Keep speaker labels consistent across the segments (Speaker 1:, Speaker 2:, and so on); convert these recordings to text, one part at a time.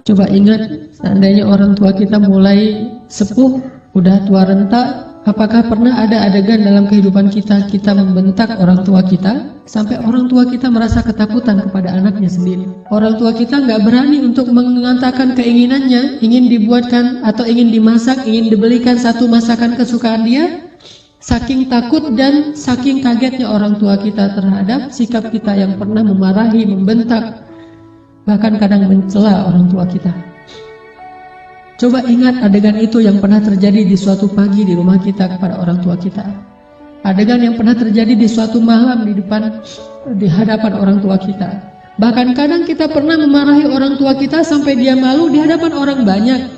Speaker 1: Coba ingat, seandainya orang tua kita mulai sepuh, udah tua renta, apakah pernah ada adegan dalam kehidupan kita membentak orang tua kita sampai orang tua kita merasa ketakutan kepada anaknya sendiri? Orang tua kita nggak berani untuk mengatakan keinginannya, ingin dibuatkan atau ingin dimasak, ingin dibelikan satu masakan kesukaan dia, saking takut dan saking kagetnya orang tua kita terhadap sikap kita yang pernah memarahi, membentak, bahkan kadang mencela orang tua kita. Coba ingat adegan itu yang pernah terjadi di suatu pagi di rumah kita kepada orang tua kita. Adegan yang pernah terjadi di suatu malam di hadapan orang tua kita. Bahkan kadang kita pernah memarahi orang tua kita sampai dia malu di hadapan orang banyak,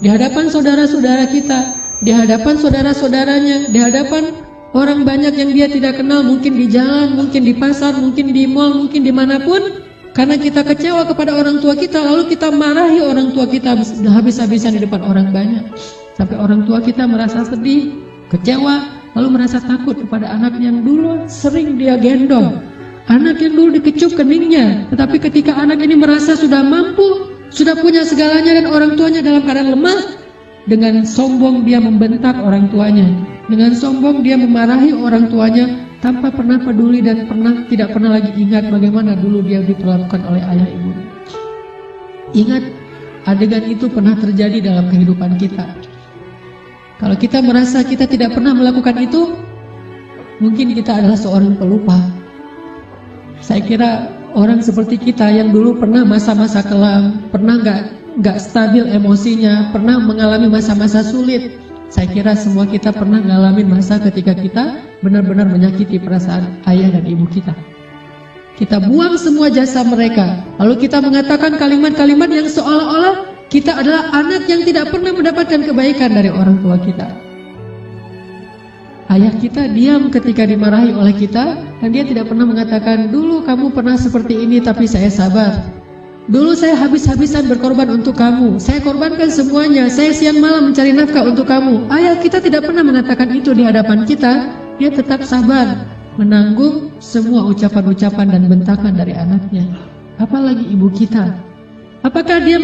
Speaker 1: di hadapan saudara-saudara kita, di hadapan saudara-saudaranya, di hadapan orang banyak yang dia tidak kenal, mungkin di jalan, mungkin di pasar, mungkin di mal, mungkin dimanapun. Karena kita kecewa kepada orang tua kita, lalu kita marahi orang tua kita habis-habisan di depan orang banyak. Sampai orang tua kita merasa sedih, kecewa, lalu merasa takut kepada anak yang dulu sering dia gendong, anak yang dulu dikecup keningnya. Tetapi ketika anak ini merasa sudah mampu, sudah punya segalanya dan orang tuanya dalam keadaan lemah, dengan sombong dia membentak orang tuanya, dengan sombong dia memarahi orang tuanya, tanpa pernah peduli dan tidak pernah lagi ingat bagaimana dulu dia diperlakukan oleh ayah ibunya. Ingat, adegan itu pernah terjadi dalam kehidupan kita. Kalau kita merasa kita tidak pernah melakukan itu, mungkin kita adalah seorang pelupa. Saya kira orang seperti kita yang dulu pernah masa-masa kelam, pernah nggak stabil emosinya, pernah mengalami masa-masa sulit. Saya kira semua kita pernah ngalamin masa ketika kita benar-benar menyakiti perasaan ayah dan ibu kita. Kita buang semua jasa mereka, lalu kita mengatakan kalimat-kalimat yang seolah-olah kita adalah anak yang tidak pernah mendapatkan kebaikan dari orang tua kita. Ayah kita diam ketika dimarahi oleh kita, dan dia tidak pernah mengatakan, dulu kamu pernah seperti ini tapi saya sabar. Dulu saya habis-habisan berkorban untuk kamu, saya korbankan semuanya, saya siang malam mencari nafkah untuk kamu. Ayah kita tidak pernah mengatakan itu di hadapan kita. Dia tetap sabar menanggung semua ucapan-ucapan dan bentakan dari anaknya. Apalagi ibu kita. Apakah dia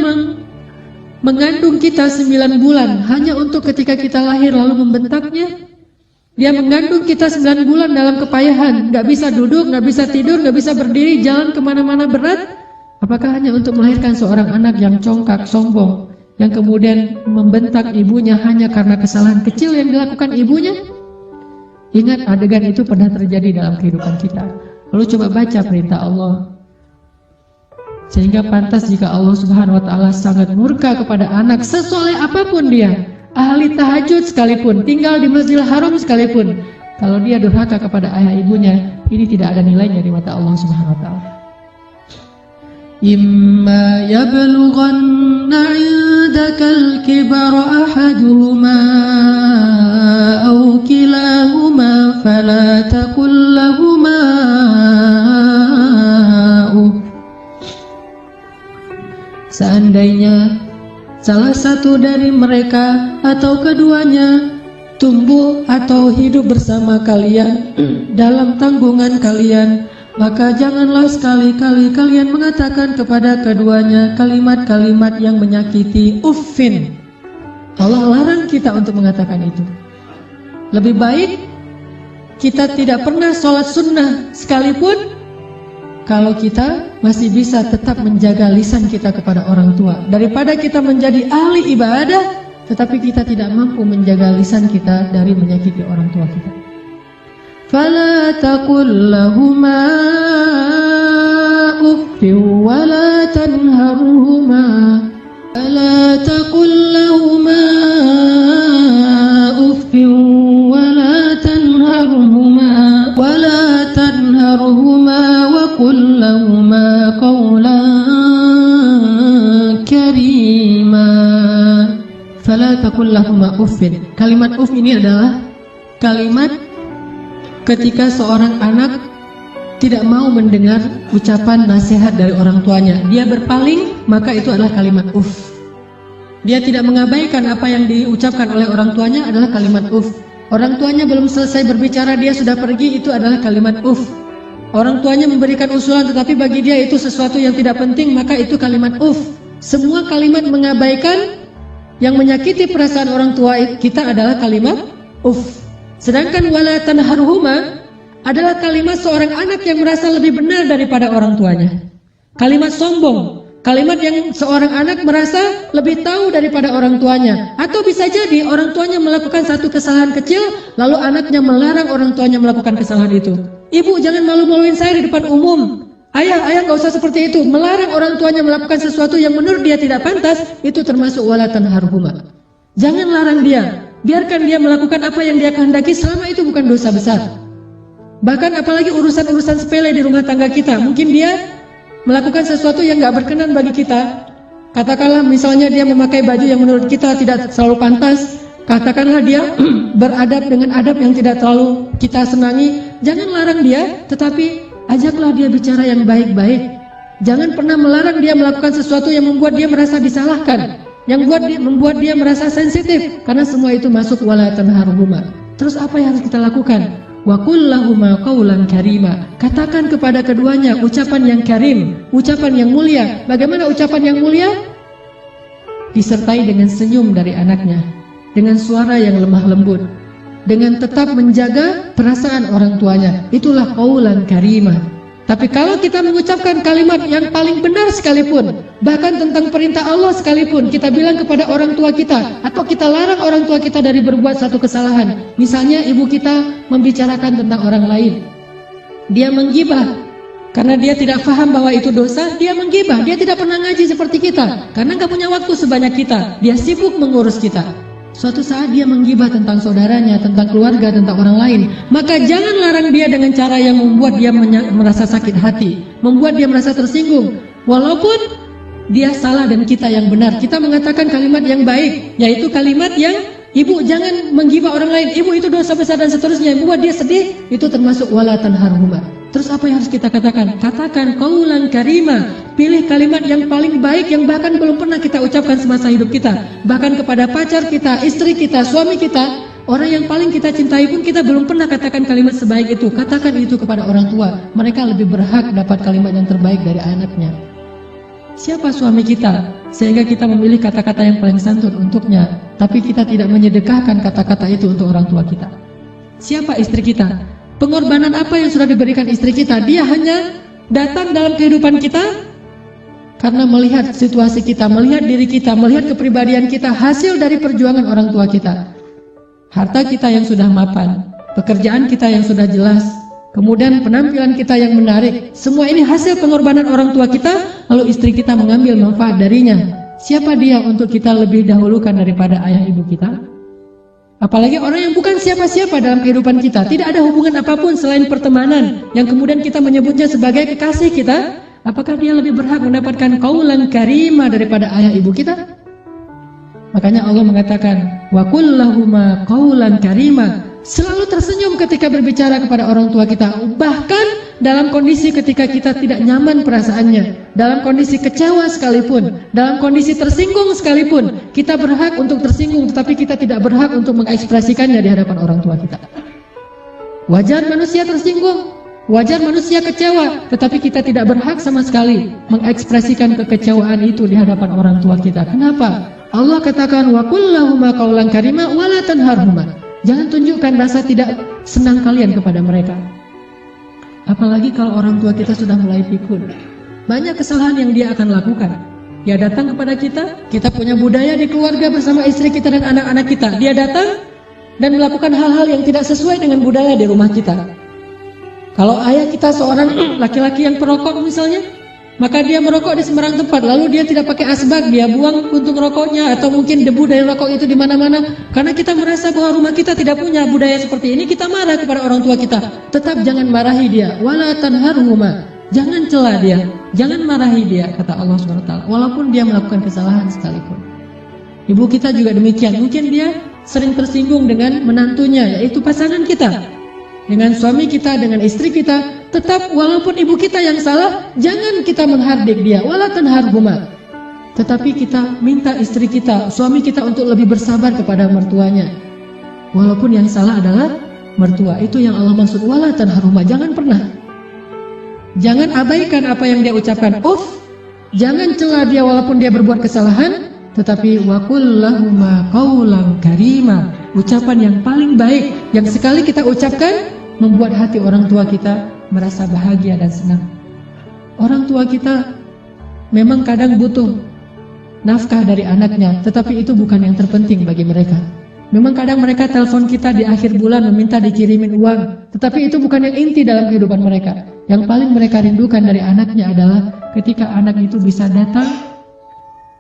Speaker 1: mengandung kita 9 bulan hanya untuk ketika kita lahir lalu membentaknya? Dia mengandung kita 9 bulan dalam kepayahan, gak bisa duduk, gak bisa tidur, gak bisa berdiri, jalan kemana-mana berat. Apakah hanya untuk melahirkan seorang anak yang congkak, sombong, yang kemudian membentak ibunya hanya karena kesalahan kecil yang dilakukan ibunya? Ingat, adegan itu pernah terjadi dalam kehidupan kita. Lalu coba baca perintah Allah. Sehingga pantas jika Allah Subhanahu wa Ta'ala sangat murka kepada anak sesoleh apapun dia, ahli tahajud sekalipun, tinggal di Masjidil Haram sekalipun, kalau dia durhaka kepada ayah ibunya, ini tidak ada nilainya di mata Allah Subhanahu wa Ta'ala. Imma yablughanna 'indakal kibara ahaduhuma aw kilahuma fala taqul lahumā Seandainya salah satu dari mereka atau keduanya tumbuh atau hidup bersama kalian dalam tanggungan kalian, maka janganlah sekali-kali kalian mengatakan kepada keduanya kalimat-kalimat yang menyakiti. Uffin. Allah larang kita untuk mengatakan itu. Lebih baik kita tidak pernah sholat sunnah sekalipun, kalau kita masih bisa tetap menjaga lisan kita kepada orang tua, daripada kita menjadi ahli ibadah tetapi kita tidak mampu menjaga lisan kita dari menyakiti orang tua kita. فَلَا تَقُلْ لَهُمَا أُفٍّ وَلَا تَنْهَرْهُمَا فَلَا تَقُلْ لَهُمَا أُفٍّ وَلَا تَنْهَرْهُمَا وَقُلْ لَهُمَا قَوْلًا كَرِيمًا فَلَا تَقُلْ لَهُمَا أُفٍّ. Kalimat uf ini adalah kalimat ketika seorang anak tidak mau mendengar ucapan nasihat dari orang tuanya, dia berpaling, maka itu adalah kalimat uf. Dia tidak mengabaikan apa yang diucapkan oleh orang tuanya adalah kalimat uf. Orang tuanya belum selesai berbicara, dia sudah pergi, itu adalah kalimat uf. Orang tuanya memberikan usulan tetapi bagi dia itu sesuatu yang tidak penting, maka itu kalimat uf. Semua kalimat mengabaikan yang menyakiti perasaan orang tua kita adalah kalimat uff. Sedangkan wala tanharhuma adalah kalimat seorang anak yang merasa lebih benar daripada orang tuanya. Kalimat sombong, kalimat yang seorang anak merasa lebih tahu daripada orang tuanya. Atau bisa jadi orang tuanya melakukan satu kesalahan kecil, lalu anaknya melarang orang tuanya melakukan kesalahan itu. Ibu, jangan malu-maluin saya di depan umum. Ayah gak usah seperti itu. Melarang orang tuanya melakukan sesuatu yang menurut dia tidak pantas, itu termasuk wala tanharhuma. Jangan larang dia. Biarkan dia melakukan apa yang dia kehendaki selama itu bukan dosa besar. Bahkan apalagi urusan-urusan sepele di rumah tangga kita. Mungkin dia melakukan sesuatu yang gak berkenan bagi kita. Katakanlah misalnya dia memakai baju yang menurut kita tidak selalu pantas. Katakanlah dia beradab dengan adab yang tidak terlalu kita senangi. Jangan larang dia, tetapi ajaklah dia bicara yang baik-baik. Jangan pernah melarang dia melakukan sesuatu yang membuat dia merasa disalahkan, yang membuat dia merasa sensitif, karena semua itu masuk wala tanharhuma. Terus apa yang harus kita lakukan? Wa qul lahuma qawlan karima. Katakan kepada keduanya ucapan yang karim, ucapan yang mulia. Bagaimana ucapan yang mulia? Disertai dengan senyum dari anaknya, dengan suara yang lemah lembut, dengan tetap menjaga perasaan orang tuanya. Itulah qaulan karimah. Tapi kalau kita mengucapkan kalimat yang paling benar sekalipun, bahkan tentang perintah Allah sekalipun, kita bilang kepada orang tua kita, atau kita larang orang tua kita dari berbuat satu kesalahan. Misalnya ibu kita membicarakan tentang orang lain, dia menggibah karena dia tidak paham bahwa itu dosa. Dia menggibah, dia tidak pernah ngaji seperti kita, karena gak punya waktu sebanyak kita, dia sibuk mengurus kita. Suatu saat dia menggibah tentang saudaranya, tentang keluarga, tentang orang lain. Maka jangan larang dia dengan cara yang membuat dia merasa sakit hati, membuat dia merasa tersinggung. Walaupun dia salah dan kita yang benar, kita mengatakan kalimat yang baik, yaitu kalimat yang ibu jangan menggibah orang lain, ibu itu dosa besar dan seterusnya, membuat dia sedih. Itu termasuk wala tanharhuma. Terus apa yang harus kita katakan? Katakan qaulan karima. Pilih kalimat yang paling baik, yang bahkan belum pernah kita ucapkan semasa hidup kita. Bahkan kepada pacar kita, istri kita, suami kita, orang yang paling kita cintai pun kita belum pernah katakan kalimat sebaik itu. Katakan itu kepada orang tua. Mereka lebih berhak dapat kalimat yang terbaik dari anaknya. Siapa suami kita sehingga kita memilih kata-kata yang paling santun untuknya, tapi kita tidak menyedekahkan kata-kata itu untuk orang tua kita? Siapa istri kita? Pengorbanan apa yang sudah diberikan istri kita? Dia hanya datang dalam kehidupan kita karena melihat situasi kita, melihat diri kita, melihat kepribadian kita, hasil dari perjuangan orang tua kita. Harta kita yang sudah mapan, pekerjaan kita yang sudah jelas, kemudian penampilan kita yang menarik. Semua ini hasil pengorbanan orang tua kita, lalu istri kita mengambil manfaat darinya. Siapa dia untuk kita lebih dahulukan daripada ayah ibu kita? Apalagi orang yang bukan siapa-siapa dalam kehidupan kita, tidak ada hubungan apapun selain pertemanan, yang kemudian kita menyebutnya sebagai kekasih kita. Apakah dia lebih berhak mendapatkan qaulan karimah daripada ayah ibu kita? Makanya Allah mengatakan wa qul lahuma qaulan karimah. Selalu tersenyum ketika berbicara kepada orang tua kita, bahkan dalam kondisi ketika kita tidak nyaman perasaannya, dalam kondisi kecewa sekalipun, dalam kondisi tersinggung sekalipun, kita berhak untuk tersinggung, tetapi kita tidak berhak untuk mengekspresikannya di hadapan orang tua kita. Wajar manusia tersinggung, wajar manusia kecewa, tetapi kita tidak berhak sama sekali mengekspresikan kekecewaan itu di hadapan orang tua kita. Kenapa? Allah katakan wa qul lahuma qaulan karimah wa la tanharhuma. Jangan tunjukkan rasa tidak senang kalian kepada mereka. Apalagi kalau orang tua kita sudah mulai pikun. Banyak kesalahan yang dia akan lakukan. Dia datang kepada kita, kita punya budaya di keluarga bersama istri kita dan anak-anak kita. Dia datang dan melakukan hal-hal yang tidak sesuai dengan budaya di rumah kita. Kalau ayah kita seorang laki-laki yang perokok misalnya, maka dia merokok di sembarang tempat, lalu dia tidak pakai asbak, dia buang puntung rokoknya, atau mungkin debu dari rokok itu di mana-mana. Karena kita merasa bahwa rumah kita tidak punya budaya seperti ini, kita marah kepada orang tua kita. Tetap jangan marahi dia, wala tanharhuma. Jangan cela dia, jangan marahi dia, kata Allah SWT. Walaupun dia melakukan kesalahan sekalipun. Ibu kita juga demikian. Mungkin dia sering tersinggung dengan menantunya, yaitu pasangan kita, dengan suami kita, dengan istri kita. Tetap walaupun ibu kita yang salah, jangan kita menghardik dia, wala tanharhuma. Tetapi kita minta istri kita, suami kita untuk lebih bersabar kepada mertuanya. Walaupun yang salah adalah mertua. Itu yang Allah maksud wala tanharhuma. Jangan pernah, jangan abaikan apa yang dia ucapkan. Jangan cela dia walaupun dia berbuat kesalahan, tetapi wa qul lahuma qaulan karima. Ucapan yang paling baik yang sekali kita ucapkan membuat hati orang tua kita merasa bahagia dan senang. Orang tua kita memang kadang butuh nafkah dari anaknya, tetapi itu bukan yang terpenting bagi mereka. Memang kadang mereka telepon kita di akhir bulan meminta dikirimin uang, tetapi itu bukan yang inti dalam kehidupan mereka. Yang paling mereka rindukan dari anaknya adalah ketika anak itu bisa datang,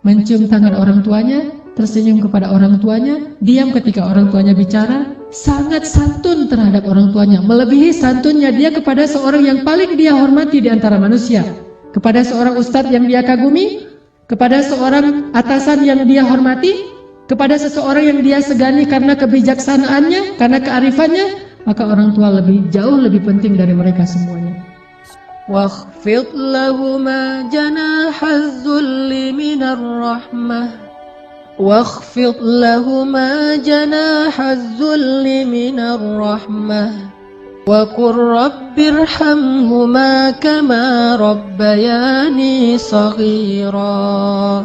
Speaker 1: mencium tangan orang tuanya, tersenyum kepada orang tuanya, diam ketika orang tuanya bicara, sangat santun terhadap orang tuanya, melebihi santunnya dia kepada seorang yang paling dia hormati di antara manusia, kepada seorang ustadz yang dia kagumi, kepada seorang atasan yang dia hormati, kepada seseorang yang dia segani karena kebijaksanaannya, karena kearifannya, maka orang tua jauh lebih penting dari mereka semuanya. Wakhfid lahuma janahaz zulli minar rahmah. Wakhfid lahuma janahaz zulli minar rahmah. Wa qur rabbirhamhuma kama rabbayani shaghira.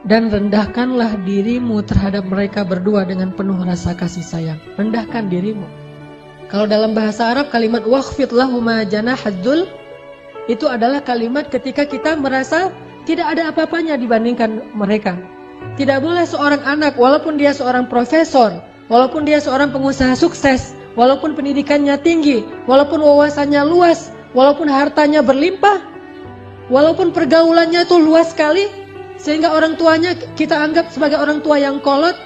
Speaker 1: Dan rendahkanlah dirimu terhadap mereka berdua dengan penuh rasa kasih sayang. Rendahkan dirimu. Kalau dalam bahasa Arab kalimat wakhfid lahuma janahaz zull itu adalah kalimat ketika kita merasa tidak ada apa-apanya dibandingkan mereka. Tidak boleh seorang anak walaupun dia seorang profesor, walaupun dia seorang pengusaha sukses, walaupun pendidikannya tinggi, walaupun wawasannya luas, walaupun hartanya berlimpah, walaupun pergaulannya itu luas sekali, sehingga orang tuanya kita anggap sebagai orang tua yang kolot,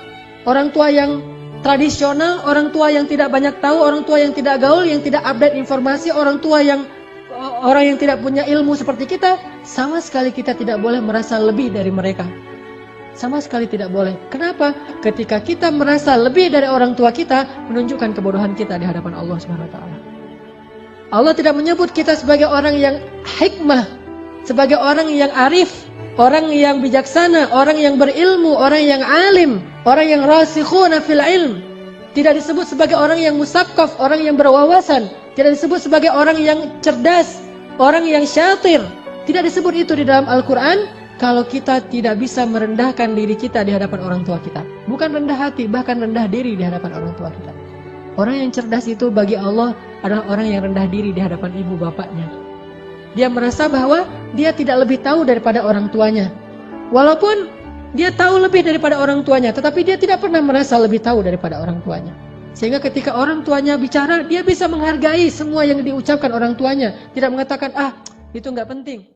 Speaker 1: orang tua yang tradisional, orang tua yang tidak banyak tahu, orang tua yang tidak gaul, yang tidak update informasi, orang yang tidak punya ilmu seperti kita, sama sekali kita tidak boleh merasa lebih dari mereka. Sama sekali tidak boleh. Kenapa? Ketika kita merasa lebih dari orang tua kita, menunjukkan kebodohan kita di hadapan Allah Subhanahu wa taala. Allah tidak menyebut kita sebagai orang yang hikmah, sebagai orang yang arif, orang yang bijaksana, orang yang berilmu, orang yang alim, orang yang rasikhuna fil ilm. Tidak disebut sebagai orang yang musaqqaf, orang yang berwawasan. Tidak disebut sebagai orang yang cerdas, orang yang syatir. Tidak disebut itu di dalam Al-Quran kalau kita tidak bisa merendahkan diri kita di hadapan orang tua kita. Bukan rendah hati, bahkan rendah diri di hadapan orang tua kita. Orang yang cerdas itu bagi Allah adalah orang yang rendah diri di hadapan ibu bapaknya. Dia merasa bahwa dia tidak lebih tahu daripada orang tuanya. Walaupun dia tahu lebih daripada orang tuanya, tetapi dia tidak pernah merasa lebih tahu daripada orang tuanya. Sehingga ketika orang tuanya bicara, dia bisa menghargai semua yang diucapkan orang tuanya. Tidak mengatakan, itu nggak penting.